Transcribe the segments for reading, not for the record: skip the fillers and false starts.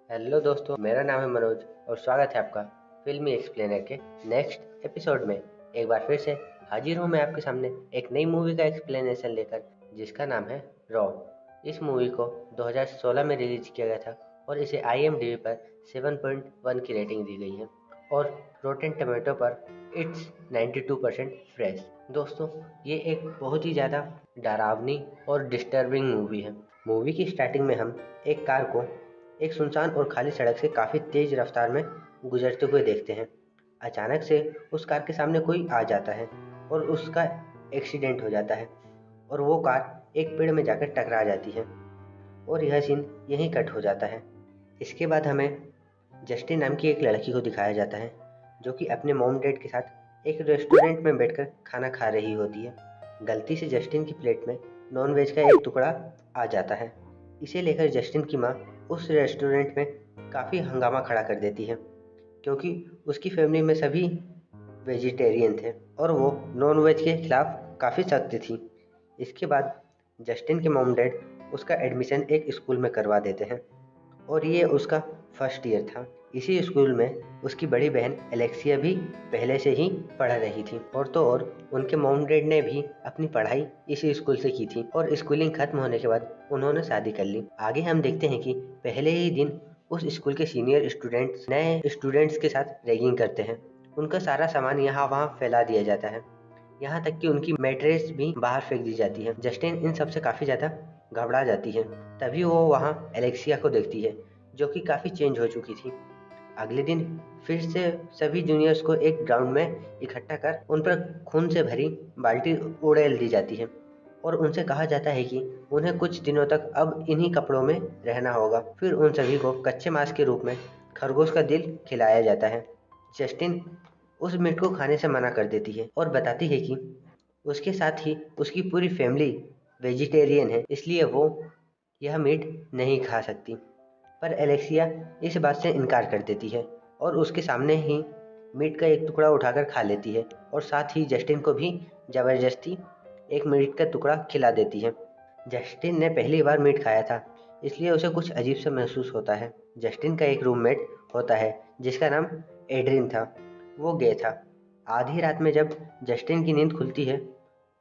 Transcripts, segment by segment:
Hello दोस्तों, मेरा नाम है मनोज और स्वागत है आपका फिल्मी एक्सप्लेनर के नेक्स्ट एपिसोड में। एक बार फिर से हाजिर हूँ मैं आपके सामने एक नई मूवी का एक्सप्लेनेशन लेकर, जिसका नाम है रॉ। इस मूवी को 2016 में रिलीज किया गया था और इसे IMDb पर 7.1 की रेटिंग दी गई है और रोटेन टमाटो पर इट्स 92% फ्रेश। दोस्तों, ये एक बहुत ही ज़्यादा डरावनी और डिस्टर्बिंग मूवी है। मूवी की स्टार्टिंग में हम एक कार को एक सुनसान और खाली सड़क से काफ़ी तेज रफ्तार में गुजरते हुए देखते हैं। अचानक से उस कार के सामने कोई आ जाता है और उसका एक्सीडेंट हो जाता है और वो कार एक पेड़ में जाकर टकरा जाती है और यह सीन यहीं कट हो जाता है। इसके बाद हमें जस्टिन नाम की एक लड़की को दिखाया जाता है, जो कि अपने मॉम डैड के साथ एक रेस्टोरेंट में बैठकर खाना खा रही होती है। गलती से जस्टिन की प्लेट में नॉन वेज का एक टुकड़ा आ जाता है। इसे लेकर जस्टिन की माँ उस रेस्टोरेंट में काफ़ी हंगामा खड़ा कर देती है, क्योंकि उसकी फैमिली में सभी वेजिटेरियन थे और वो नॉन वेज के खिलाफ काफ़ी सख्त थी। इसके बाद जस्टिन के मॉम डैड उसका एडमिशन एक स्कूल में करवा देते हैं और ये उसका फर्स्ट ईयर था। इसी स्कूल में उसकी बड़ी बहन एलेक्सिया भी पहले से ही पढ़ रही थी और तो और उनके मॉम डैड ने भी अपनी पढ़ाई इसी स्कूल से की थी और स्कूलिंग खत्म होने के बाद उन्होंने शादी कर ली। आगे हम देखते हैं कि पहले ही दिन उस स्कूल के सीनियर स्टूडेंट्स नए स्टूडेंट्स के साथ रैगिंग करते हैं। उनका सारा सामान यहाँ वहाँ फैला दिया जाता है, यहाँ तक कि उनकी मैट्रेस भी बाहर फेंक दी जाती है। जस्टिन इन सब से काफ़ी ज़्यादा घबरा जाती है। तभी वो वहाँ एलेक्सिया को देखती है, जो कि काफ़ी चेंज हो चुकी थी। अगले दिन फिर से सभी जूनियर्स को एक ग्राउंड में इकट्ठा कर उन पर खून से भरी बाल्टी उड़ेल दी जाती है और उनसे कहा जाता है कि उन्हें कुछ दिनों तक अब इन्हीं कपड़ों में रहना होगा। फिर उन सभी को कच्चे मांस के रूप में खरगोश का दिल खिलाया जाता है। जस्टिन उस मीट को खाने से मना कर देती है और बताती है कि उसके साथ ही उसकी पूरी फैमिली वेजिटेरियन है, इसलिए वो यह मीट नहीं खा सकती। पर एलेक्सिया इस बात से इनकार कर देती है और उसके सामने ही मीट का एक टुकड़ा उठाकर खा लेती है और साथ ही जस्टिन को भी ज़बरदस्ती एक मीट का टुकड़ा खिला देती है। जस्टिन ने पहली बार मीट खाया था, इसलिए उसे कुछ अजीब सा महसूस होता है। जस्टिन का एक रूममेट होता है जिसका नाम एड्रिन था। वो गे था। आधी रात में जब जस्टिन की नींद खुलती है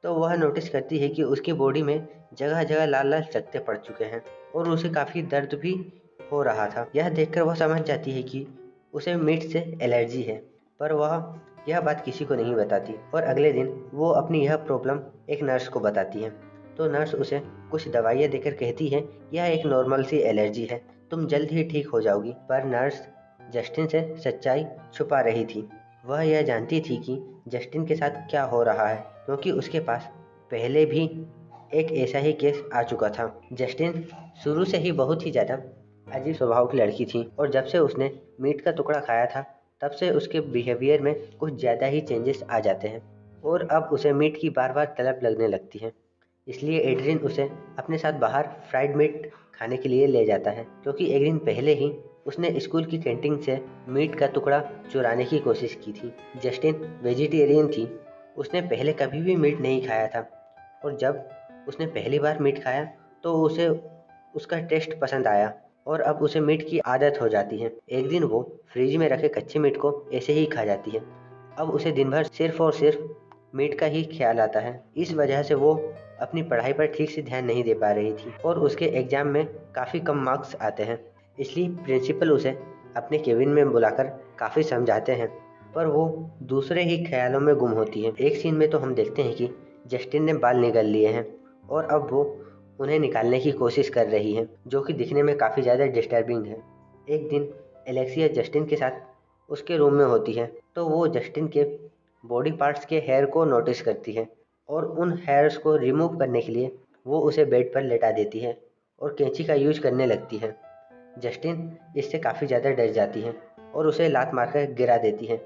तो वह नोटिस करती है कि उसकी बॉडी में जगह जगह लाल लाल चकत्ते पड़ चुके हैं और उसे काफ़ी दर्द भी हो रहा था। यह देखकर वह समझ जाती है कि उसे मीट से एलर्जी है, पर वह यह बात किसी को नहीं बताती और अगले दिन वो अपनी यह प्रॉब्लम एक नर्स को बताती है। तो नर्स उसे कुछ दवाइयाँ देकर कहती है, यह एक नॉर्मल सी एलर्जी है, तुम जल्द ही ठीक हो जाओगी। पर नर्स जस्टिन से सच्चाई छुपा रही थी। वह यह जानती थी कि जस्टिन के साथ क्या हो रहा है, क्योंकि उसके पास पहले भी एक ऐसा ही केस आ चुका था। जस्टिन शुरू से ही बहुत ही ज़्यादा अजीब स्वभाव की लड़की थी और जब से उसने मीट का टुकड़ा खाया था तब से उसके बिहेवियर में कुछ ज़्यादा ही चेंजेस आ जाते हैं और अब उसे मीट की बार बार तलब लगने लगती है। इसलिए एड्रिन उसे अपने साथ बाहर फ्राइड मीट खाने के लिए ले जाता है, क्योंकि एक दिन पहले ही उसने स्कूल की कैंटीन से मीट का टुकड़ा चुराने की कोशिश की थी। जस्टिन वेजिटेरियन थी, उसने पहले कभी भी मीट नहीं खाया था और जब उसने पहली बार मीट खाया तो उसे उसका टेस्ट पसंद आया और अब उसे मीट की आदत हो जाती है। एक दिन वो फ्रिज में रखे कच्चे मीट को ऐसे ही खा जाती है। अब उसे दिन भर सिर्फ और सिर्फ मीट का ही ख्याल आता है। इस वजह से वो अपनी पढ़ाई पर ठीक से ध्यान नहीं दे पा रही थी और उसके एग्जाम में काफ़ी कम मार्क्स आते हैं। इसलिए प्रिंसिपल उसे अपने केबिन में बुलाकर काफ़ी समझाते हैं, पर वो दूसरे ही ख्यालों में गुम होती है। एक सीन में तो हम देखते हैं कि जस्टिन ने बाल निकाल लिए हैं और अब वो उन्हें निकालने की कोशिश कर रही है, जो कि दिखने में काफ़ी ज़्यादा डिस्टर्बिंग है। एक दिन एलेक्सिया जस्टिन के साथ उसके रूम में होती है, तो वो जस्टिन के बॉडी पार्ट्स के हेयर को नोटिस करती है और उन हेयर्स को रिमूव करने के लिए वो उसे बेड पर लेटा देती है और कैंची का यूज करने लगती है। जस्टिन इससे काफ़ी ज़्यादा डर जाती है और उसे लात मारकर गिरा देती है।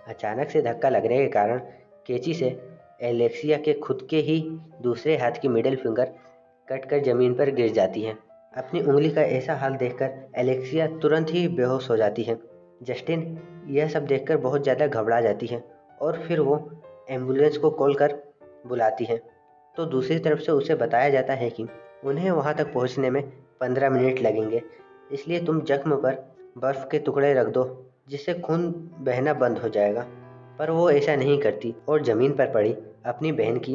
अचानक से धक्का लगने के कारण कैंची से एलेक्सिया के खुद के ही दूसरे हाथ की मिडिल फिंगर कटकर ज़मीन पर गिर जाती है। अपनी उंगली का ऐसा हाल देखकर एलेक्सिया तुरंत ही बेहोश हो जाती है। जस्टिन यह सब देखकर बहुत ज़्यादा घबरा जाती है और फिर वो एम्बुलेंस को कॉल कर बुलाती है। तो दूसरी तरफ से उसे बताया जाता है कि उन्हें वहाँ तक पहुँचने में 15 मिनट लगेंगे, इसलिए तुम जख्म पर बर्फ के टुकड़े रख दो जिससे खून बहना बंद हो जाएगा। पर वो ऐसा नहीं करती और ज़मीन पर पड़ी अपनी बहन की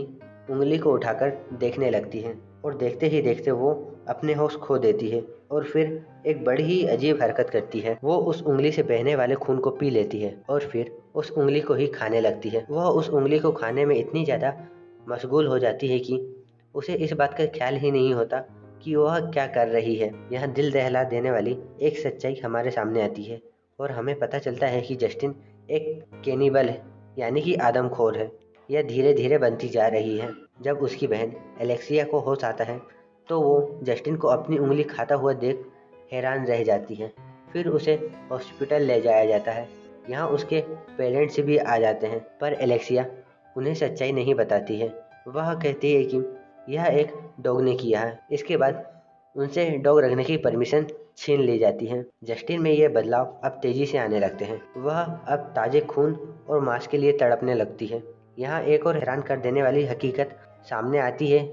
उंगली को उठाकर देखने लगती है और देखते ही देखते वो अपने होश खो देती है और फिर एक बड़ी ही अजीब हरकत करती है। वो उस उंगली से बहने वाले खून को पी लेती है और फिर उस उंगली को ही खाने लगती है। वह उस उंगली को खाने में इतनी ज़्यादा मशगूल हो जाती है कि उसे इस बात का ख्याल ही नहीं होता कि वह क्या कर रही है। यहाँ दिल दहला देने वाली एक सच्चाई हमारे सामने आती है और हमें पता चलता है कि जस्टिन एक कैनिबल है, यानी कि आदमखोर है। यह धीरे धीरे बनती जा रही है। जब उसकी बहन एलेक्सिया को होश आता है तो वो जस्टिन को अपनी उंगली खाता हुआ देख हैरान रह जाती है। फिर उसे हॉस्पिटल ले जाया जाता है। यहाँ उसके पेरेंट्स भी आ जाते हैं, पर एलेक्सिया उन्हें सच्चाई नहीं बताती है। वह कहती है कि यह एक डॉग ने किया है। इसके बाद उनसे डॉग रखने की परमिशन छीन ली जाती है। जस्टिन में यह बदलाव अब तेजी से आने लगते हैं। वह अब ताजे खून और मांस के लिए तड़पने लगती है। यहाँ एक और हैरान कर देने वाली हकीकत सामने आती है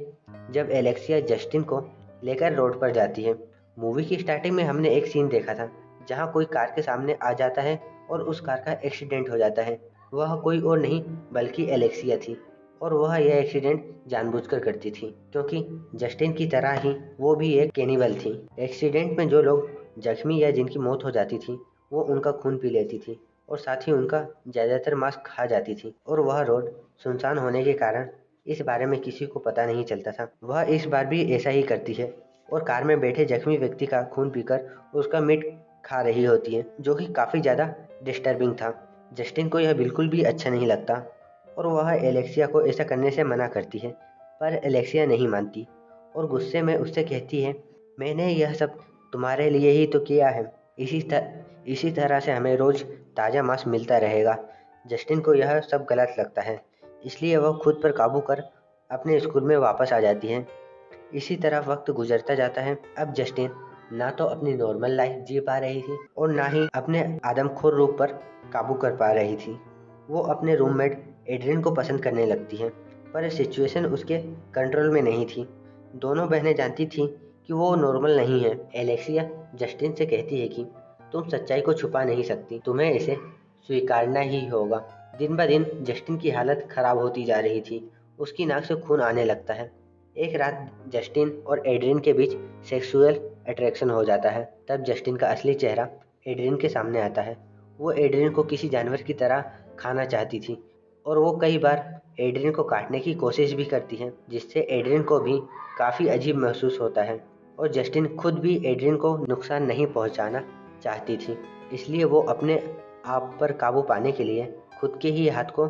जब एलेक्सिया जस्टिन को लेकर रोड पर जाती है। मूवी की स्टार्टिंग में हमने एक सीन देखा था जहाँ कोई कार के सामने आ जाता है और उस कार का एक्सीडेंट हो जाता है। वह कोई और नहीं बल्कि एलेक्सिया थी और वह यह एक्सीडेंट जानबूझकर करती थी क्योंकि जस्टिन की तरह ही वो भी एक कैनिबल थी। एक्सीडेंट में जो लोग जख्मी या जिनकी मौत हो जाती थी वो उनका खून पी लेती थी और साथ ही उनका ज़्यादातर मांस खा जाती थी। और वह रोड सुनसान होने के कारण इस बारे में किसी को पता नहीं चलता था। वह इस बार भी ऐसा ही करती है और कार में बैठे जख्मी व्यक्ति का खून पीकर उसका मीट खा रही होती है, जो कि काफ़ी ज़्यादा डिस्टर्बिंग था। जस्टिन को यह बिल्कुल भी अच्छा नहीं लगता और वह एलेक्सिया को ऐसा करने से मना करती है, पर एलेक्सिया नहीं मानती और गुस्से में उससे कहती है, मैंने यह सब तुम्हारे लिए ही तो किया है। इसी तरह से हमें रोज़ ताज़ा मांस मिलता रहेगा। जस्टिन को यह सब गलत लगता है, इसलिए वह खुद पर काबू कर अपने स्कूल में वापस आ जाती है। इसी तरह वक्त गुजरता जाता है। अब जस्टिन ना तो अपनी नॉर्मल लाइफ जी पा रही थी और ना ही अपने आदमखोर रूप पर काबू कर पा रही थी। वो अपने रूममेट एड्रियन को पसंद करने लगती है, पर सिचुएशन उसके कंट्रोल में नहीं थी। दोनों बहनें जानती थीं कि वो नॉर्मल नहीं है। एलेक्सिया जस्टिन से कहती है कि तुम सच्चाई को छुपा नहीं सकती, तुम्हें इसे स्वीकारना ही होगा। दिन ब दिन जस्टिन की हालत खराब होती जा रही थी। उसकी नाक से खून आने लगता है। एक रात जस्टिन और एड्रियन के बीच सेक्सुअल अट्रैक्शन हो जाता है। तब जस्टिन का असली चेहरा एड्रियन के सामने आता है। वो एड्रियन को किसी जानवर की तरह खाना चाहती थी और वो कई बार एड्रियन को काटने की कोशिश भी करती है, जिससे एड्रियन को भी काफ़ी अजीब महसूस होता है। और जस्टिन खुद भी एड्रियन को नुकसान नहीं पहुंचाना चाहती थी, इसलिए वो अपने आप पर काबू पाने के लिए खुद के ही हाथ को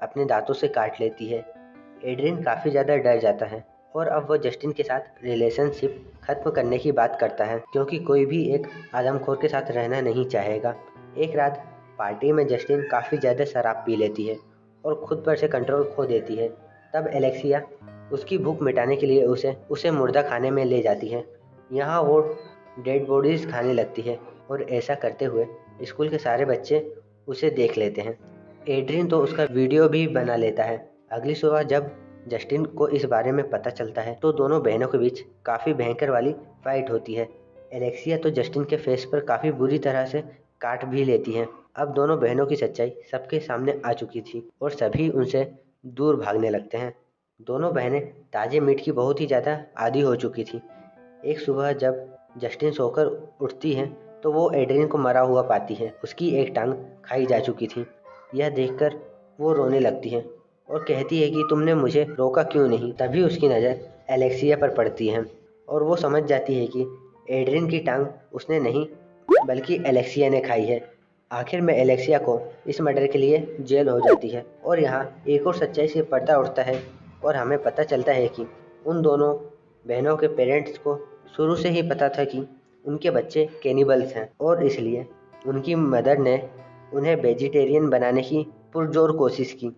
अपने दांतों से काट लेती है। एड्रियन काफ़ी ज़्यादा डर जाता है और अब वो जस्टिन के साथ रिलेशनशिप ख़त्म करने की बात करता है, क्योंकि कोई भी एक आदमखोर के साथ रहना नहीं चाहेगा। एक रात पार्टी में जस्टिन काफ़ी ज़्यादा शराब पी लेती है और खुद पर से कंट्रोल खो देती है। तब एलेक्सिया उसकी भूख मिटाने के लिए उसे मुर्दा खाने में ले जाती है। यहाँ वो डेड बॉडीज खाने लगती है और ऐसा करते हुए स्कूल के सारे बच्चे उसे देख लेते हैं। एड्रियन तो उसका वीडियो भी बना लेता है। अगली सुबह जब जस्टिन को इस बारे में पता चलता है तो दोनों बहनों के बीच काफ़ी भयंकर वाली फाइट होती है। एलेक्सिया तो जस्टिन के फेस पर काफ़ी बुरी तरह से काट भी लेती हैं। अब दोनों बहनों की सच्चाई सबके सामने आ चुकी थी और सभी उनसे दूर भागने लगते हैं। दोनों बहनें ताजे मीट की बहुत ही ज़्यादा आदी हो चुकी थी। एक सुबह जब जस्टिन सोकर उठती है तो वो एड्रियन को मरा हुआ पाती है। उसकी एक टांग खाई जा चुकी थी। यह देखकर वो रोने लगती है और कहती है कि तुमने मुझे रोका क्यों नहीं। तभी उसकी नज़र एलेक्सिया पर पड़ती है और वो समझ जाती है कि एड्रियन की टांग उसने नहीं बल्कि एलेक्सिया ने खाई है। आखिर में एलेक्सिया को इस मर्डर के लिए जेल हो जाती है और यहाँ एक और सच्चाई से पर्दा उठता है और हमें पता चलता है कि उन दोनों बहनों के पेरेंट्स को शुरू से ही पता था कि उनके बच्चे कैनिबल्स हैं और इसलिए उनकी मदर ने उन्हें वेजिटेरियन बनाने की पुरजोर कोशिश की,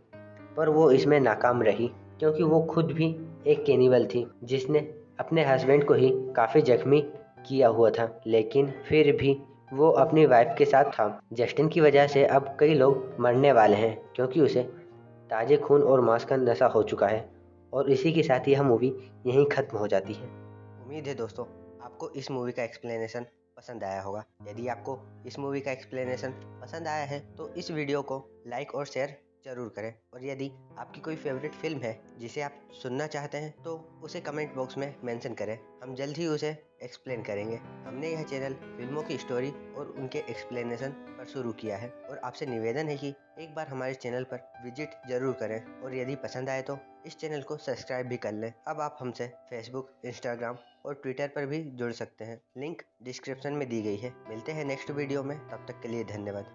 पर वो इसमें नाकाम रही क्योंकि वो खुद भी एक कैनिबल थी जिसने अपने हस्बैंड को ही काफ़ी जख्मी किया हुआ था। लेकिन फिर भी वो अपनी वाइफ के साथ था। जस्टिन की वजह से अब कई लोग मरने वाले हैं क्योंकि उसे ताजे खून और मांस का नशा हो चुका है। और इसी के साथ यह मूवी यहीं ख़त्म हो जाती है। उम्मीद है दोस्तों आपको इस मूवी का एक्सप्लेनेशन पसंद आया होगा। यदि आपको इस मूवी का एक्सप्लेनेशन पसंद आया है तो इस वीडियो को लाइक और शेयर जरूर करें। और यदि आपकी कोई फेवरेट फिल्म है जिसे आप सुनना चाहते हैं तो उसे कमेंट बॉक्स में मेंशन करें, हम जल्द ही उसे एक्सप्लेन करेंगे। हमने यह चैनल फिल्मों की स्टोरी और उनके एक्सप्लेनेशन पर शुरू किया है और आपसे निवेदन है कि एक बार हमारे चैनल पर विजिट जरूर करें और यदि पसंद आए तो इस चैनल को सब्सक्राइब भी कर लें। अब आप हमसे फेसबुक, इंस्टाग्राम और ट्विटर पर भी जुड़ सकते हैं, लिंक डिस्क्रिप्शन में दी गई है। मिलते हैं नेक्स्ट वीडियो में, तब तक के लिए धन्यवाद।